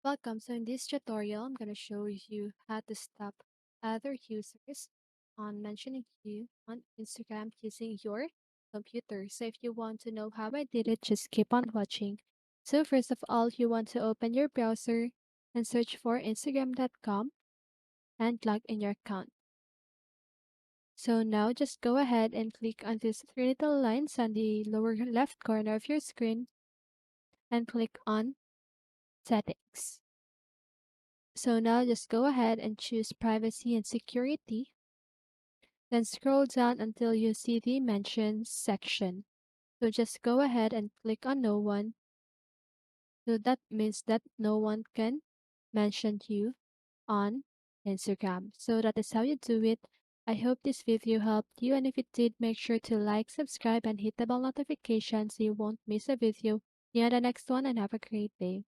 Welcome. So in this tutorial, I'm going to show you how to stop other users on mentioning you on Instagram using your computer. So if you want to know how I did it, just keep on watching. So first of all, you want to open your browser and search for Instagram.com and log in your account. So now just go ahead and click on these three little lines on the lower left corner of your screen and click on settings. So now just go ahead and choose privacy and security. Then scroll down until you see the mentions section. So just go ahead and click on no one. So that means that no one can mention you on Instagram. So that is how you do it. I hope this video helped you, and if it did, make sure to like, subscribe, and hit the bell notification so you won't miss a video. See you on the next one, and have a great day.